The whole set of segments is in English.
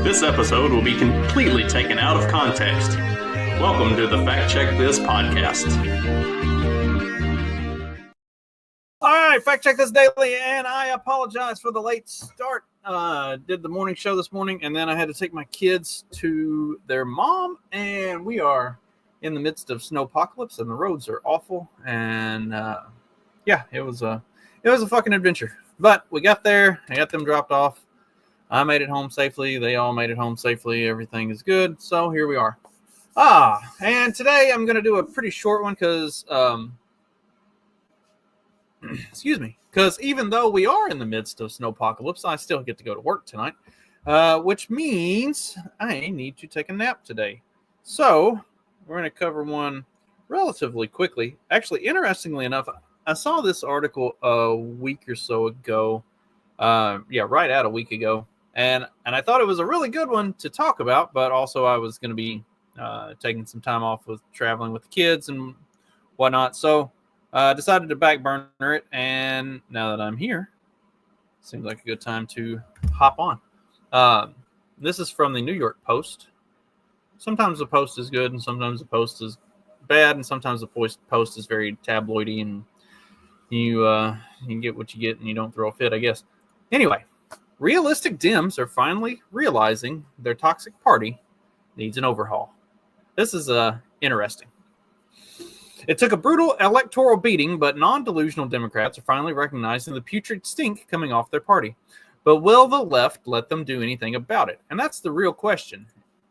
This episode will be completely taken out of context. Welcome to the Fact Check This podcast. All right, Fact Check This Daily, and I apologize for the late start. Did the morning show this morning, and then I had to take my kids to their mom, and we are in the midst of snowpocalypse, and the roads are awful, and it was a fucking adventure. But we got there, I got them dropped off. I made it home safely. They all made it home safely. Everything is good. So here we are. And today I'm going to do a pretty short one because, because even though we are in the midst of snowpocalypse, I still get to go to work tonight, which means I need to take a nap today. So we're going to cover one relatively quickly. Actually, interestingly enough, I saw this article a week or so ago. Right at a week ago. And I thought it was a really good one to talk about, but also I was going to be taking some time off with traveling with the kids and whatnot. So I decided to back burner it. And now that I'm here, seems like a good time to hop on. This is from the New York Post. Sometimes the Post is good and sometimes the Post is bad. And sometimes the Post is very tabloidy and you get what you get and you don't throw a fit, I guess. Anyway, realistic Dems are finally realizing their toxic party needs an overhaul. This is interesting. It took a brutal electoral beating, but non-delusional Democrats are finally recognizing the putrid stink coming off their party. But will the left let them do anything about it? And that's the real question.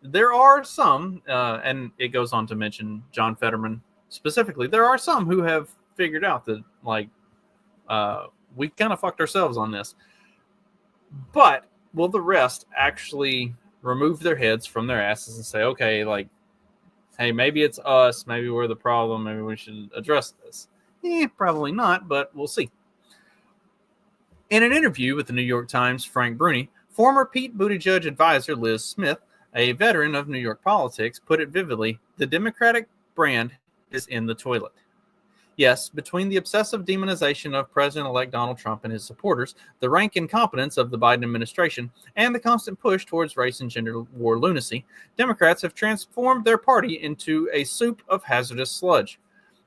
There are some, and it goes on to mention John Fetterman specifically, there are some who have figured out that, we kind of fucked ourselves on this. But will the rest actually remove their heads from their asses and say, okay, hey, maybe it's us, maybe we're the problem, maybe we should address this? Probably not, but we'll see. In an interview with the New York Times' Frank Bruni, former Pete Buttigieg advisor Liz Smith, a veteran of New York politics, put it vividly: the Democratic brand is in the toilet. Yes, between the obsessive demonization of President-elect Donald Trump and his supporters, the rank incompetence of the Biden administration, and the constant push towards race and gender war lunacy, Democrats have transformed their party into a soup of hazardous sludge.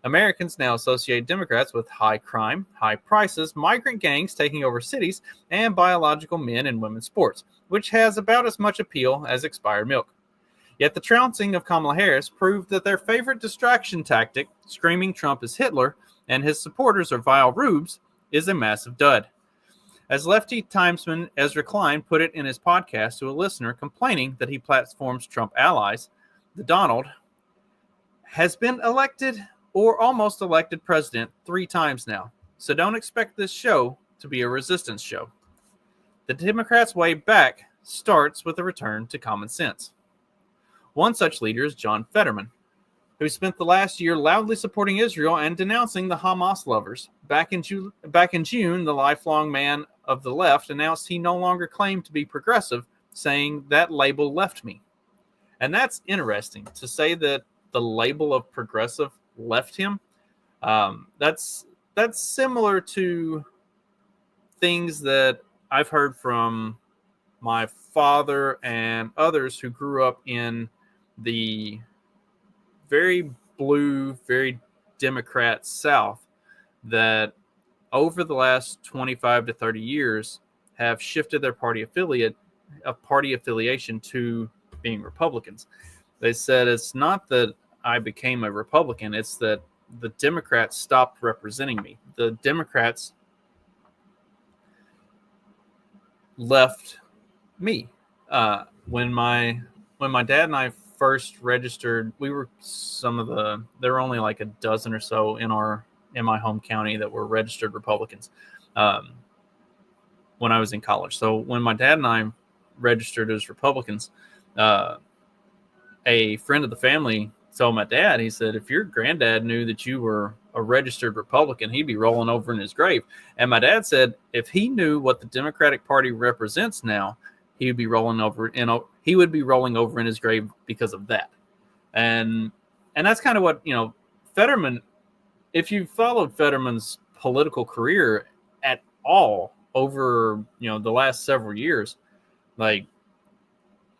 Americans now associate Democrats with high crime, high prices, migrant gangs taking over cities, and biological men and women's sports, which has about as much appeal as expired milk. Yet the trouncing of Kamala Harris proved that their favorite distraction tactic, screaming Trump is Hitler and his supporters are vile rubes, is a massive dud. As lefty timesman Ezra Klein put it in his podcast to a listener complaining that he platforms Trump allies, the Donald has been elected or almost elected president 3 times now, so don't expect this show to be a resistance show. The Democrats' way back starts with a return to common sense. One such leader is John Fetterman, who spent the last year loudly supporting Israel and denouncing the Hamas lovers. Back in June, the lifelong man of the left announced he no longer claimed to be progressive, saying that label left me. And that's interesting to say that the label of progressive left him. That's similar to things that I've heard from my father and others who grew up in the very blue, very Democrat South, that over the last 25 to 30 years have shifted their party affiliation to being Republicans. They said it's not that I became a Republican, it's that the Democrats stopped representing me. The Democrats left me. When my dad and I first registered, there were only like a dozen or so in my home county that were registered Republicans when I was in college. So when my dad and I registered as Republicans, a friend of the family told my dad, he said, if your granddad knew that you were a registered Republican, he'd be rolling over in his grave. And my dad said, if he knew what the Democratic Party represents now, he would be rolling over in his grave because of that. And that's kind of what, Fetterman, if you followed Fetterman's political career at all over, the last several years,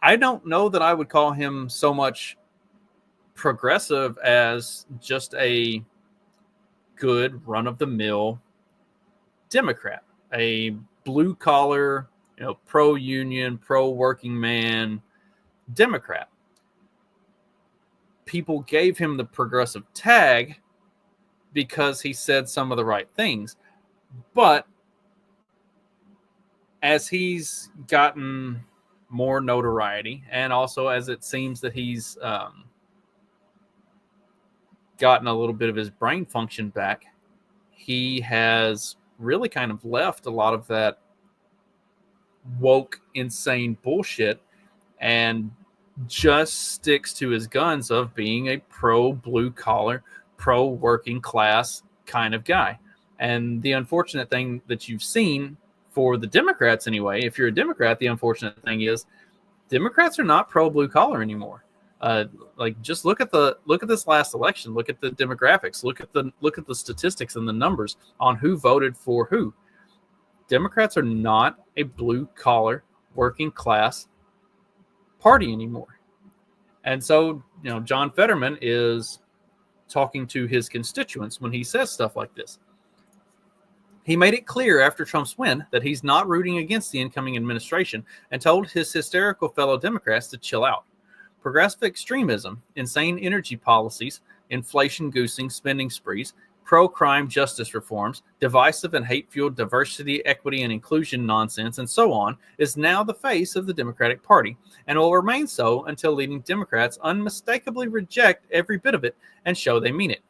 I don't know that I would call him so much progressive as just a good run-of-the-mill Democrat, a blue-collar, pro-union, pro-working man Democrat. People gave him the progressive tag because he said some of the right things. But as he's gotten more notoriety, and also as it seems that he's gotten a little bit of his brain function back, he has really kind of left a lot of that woke, insane bullshit and just sticks to his guns of being a pro blue collar, pro working class kind of guy. And the unfortunate thing that you've seen for the Democrats anyway, if you're a Democrat, the unfortunate thing is Democrats are not pro blue collar anymore. Just look at this last election. Look at the demographics. Look at the statistics and the numbers on who voted for who. Democrats are not a blue collar working class party anymore. And so, John Fetterman is talking to his constituents when he says stuff like this. He made it clear after Trump's win that he's not rooting against the incoming administration and told his hysterical fellow Democrats to chill out. Progressive extremism, insane energy policies, inflation goosing spending sprees, pro-crime justice reforms, divisive and hate-fueled diversity, equity, and inclusion nonsense, and so on, is now the face of the Democratic Party and will remain so until leading Democrats unmistakably reject every bit of it and show they mean it.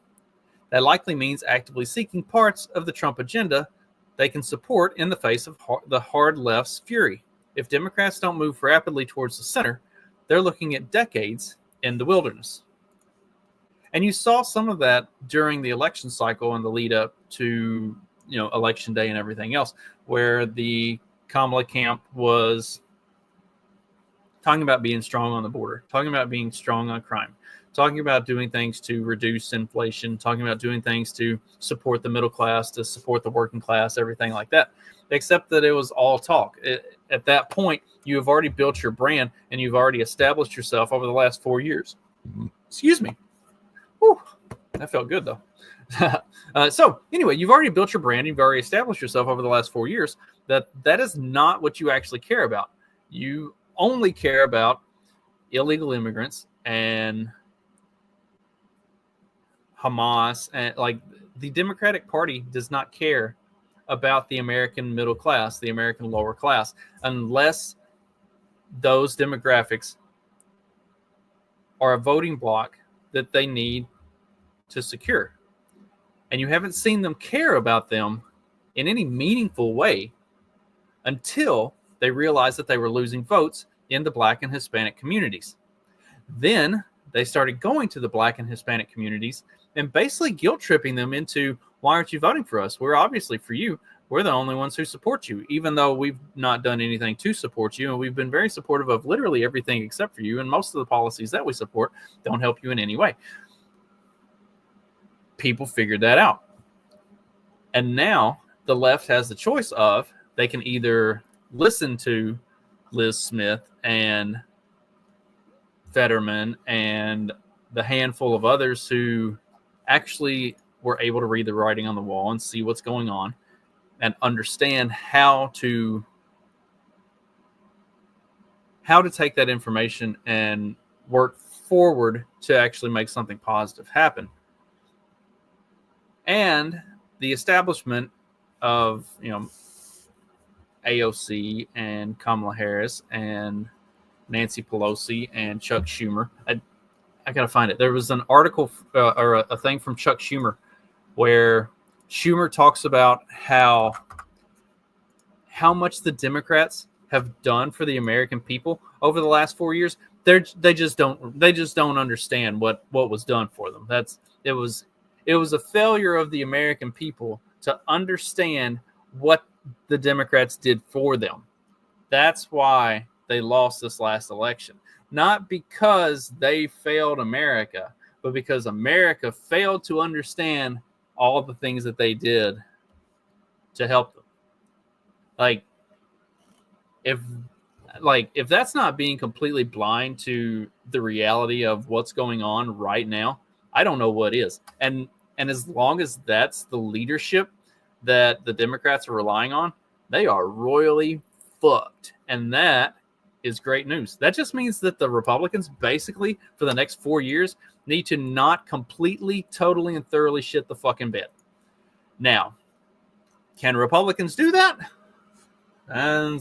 That likely means actively seeking parts of the Trump agenda they can support in the face of the hard left's fury. If Democrats don't move rapidly towards the center, they're looking at decades in the wilderness. And you saw some of that during the election cycle and the lead up to, election day and everything else, where the Kamala camp was talking about being strong on the border, talking about being strong on crime, talking about doing things to reduce inflation, talking about doing things to support the middle class, to support the working class, everything like that, except that it was all talk. At that point, you have already built your brand and you've already established yourself over the last 4 years. Excuse me. Whew, that felt good, though. So anyway, you've already built your brand. You've already established yourself over the last 4 years. That is not what you actually care about. You only care about illegal immigrants and Hamas. And the Democratic Party does not care about the American middle class, the American lower class, unless those demographics are a voting bloc that they need to secure. And you haven't seen them care about them in any meaningful way until they realized that they were losing votes in the Black and Hispanic communities. Then they started going to the Black and Hispanic communities and basically guilt tripping them into, why aren't you voting for us? We're obviously for you. We're the only ones who support you, even though we've not done anything to support you. And we've been very supportive of literally everything except for you. And most of the policies that we support don't help you in any way. People figured that out. And now the left has the choice of, they can either listen to Liz Smith and Fetterman and the handful of others who actually were able to read the writing on the wall and see what's going on and understand how to take that information and work forward to actually make something positive happen. And the establishment of, AOC and Kamala Harris and Nancy Pelosi and Chuck Schumer. I got to find it. There was an article or a thing from Chuck Schumer where Schumer talks about how much the Democrats have done for the American people over the last 4 years. They just don't understand what was done for them. It was a failure of the American people to understand what the Democrats did for them. That's why they lost this last election. Not because they failed America, but because America failed to understand all the things that they did to help them. like, if that's not being completely blind to the reality of what's going on right now, I don't know what is. And as long as that's the leadership that the Democrats are relying on, they are royally fucked. And that is great news. That just means that the Republicans basically for the next 4 years need to not completely, totally, and thoroughly shit the fucking bed. Now, can Republicans do that? And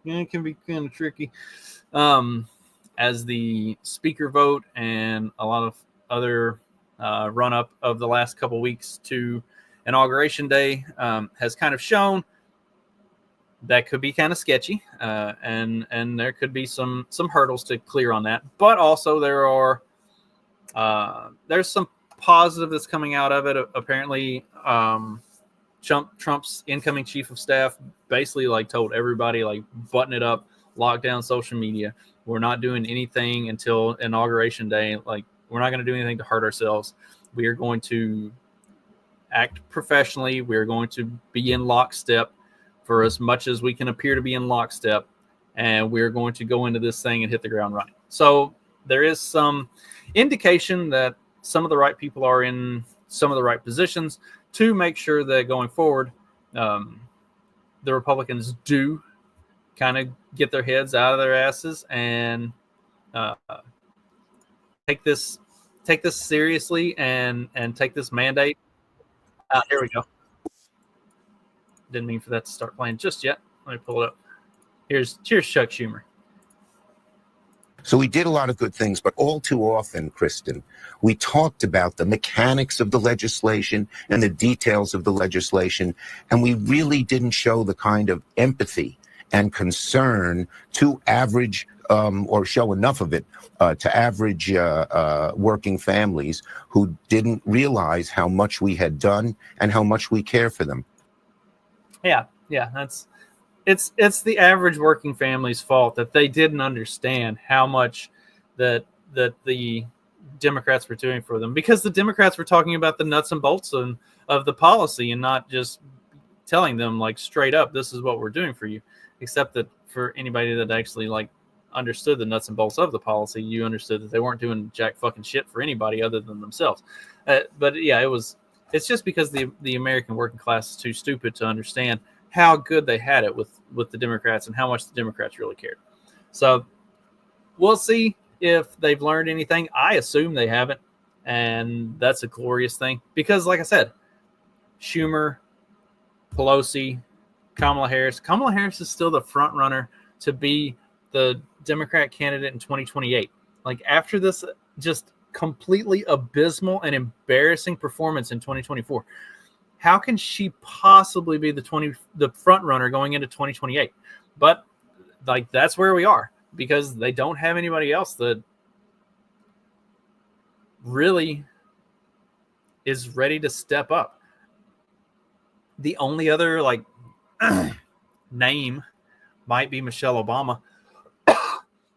it can be kind of tricky. As the speaker vote and a lot of other run up of the last couple weeks to Inauguration Day has kind of shown, that could be kind of sketchy, and there could be some hurdles to clear on that. But also there's some positive that's coming out of it. Apparently, Trump's incoming chief of staff basically like told everybody, like, button it up, lock down social media. We're not doing anything until Inauguration Day. Like, we're not going to do anything to hurt ourselves. We are going to act professionally. We're going to be in lockstep for as much as we can appear to be in lockstep. And we're going to go into this thing and hit the ground running. So there is some indication that some of the right people are in some of the right positions to make sure that going forward, the Republicans do kind of get their heads out of their asses and take this seriously and take this mandate. Here we go. Didn't mean for that to start playing just yet. Let me pull it up. Cheers, Chuck Schumer. So we did a lot of good things, but all too often, Kristen, we talked about the mechanics of the legislation and the details of the legislation, and we really didn't show the kind of empathy and concern to average, or show enough of it to average working families who didn't realize how much we had done and how much we care for them. Yeah, it's the average working family's fault that they didn't understand how much that the Democrats were doing for them, because the Democrats were talking about the nuts and bolts of the policy and not just telling them, like, straight up, this is what we're doing for you. Except that for anybody that actually, like, understood the nuts and bolts of the policy, you understood that they weren't doing jack fucking shit for anybody other than themselves. But yeah, it's just because the American working class is too stupid to understand how good they had it with the Democrats and how much the Democrats really cared. So we'll see if they've learned anything. I assume they haven't, and that's a glorious thing, because, like I said, Schumer, Pelosi, Kamala Harris is still the front runner to be the Democrat candidate in 2028. Like, after this just completely abysmal and embarrassing performance in 2024, how can she possibly be the front runner going into 2028? But, like, that's where we are, because they don't have anybody else that really is ready to step up. The only other, like, name might be Michelle Obama,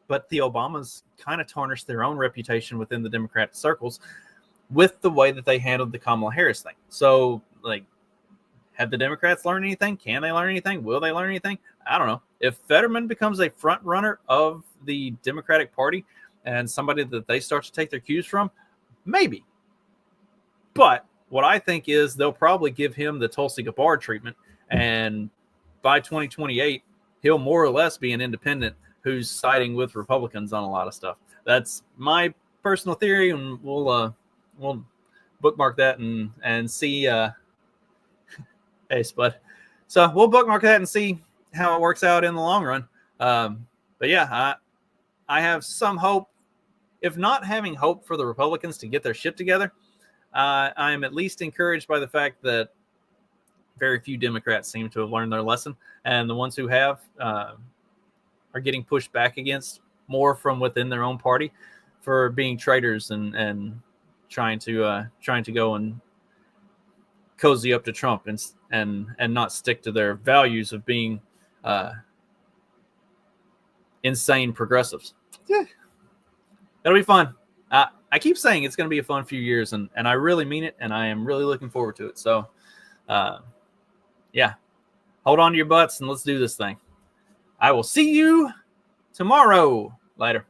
but the Obamas kind of tarnished their own reputation within the Democratic circles with the way that they handled the Kamala Harris thing. So, like, have the Democrats learned anything? Can they learn anything? Will they learn anything? I don't know. If Fetterman becomes a front runner of the Democratic Party and somebody that they start to take their cues from, maybe. But what I think is they'll probably give him the Tulsi Gabbard treatment, and by 2028, he'll more or less be an independent who's siding with Republicans on a lot of stuff. That's my personal theory, and we'll bookmark that and see. Hey, Spud. So we'll bookmark that and see how it works out in the long run. But yeah, I have some hope. If not having hope for the Republicans to get their shit together, I'm at least encouraged by the fact that very few Democrats seem to have learned their lesson, and the ones who have are getting pushed back against more from within their own party for being traitors and trying to go and cozy up to Trump and not stick to their values of being insane progressives. Yeah, it'll be fun. I keep saying it's going to be a fun few years, and I really mean it, and I am really looking forward to it. So, yeah, hold on to your butts and let's do this thing. I will see you tomorrow. Later.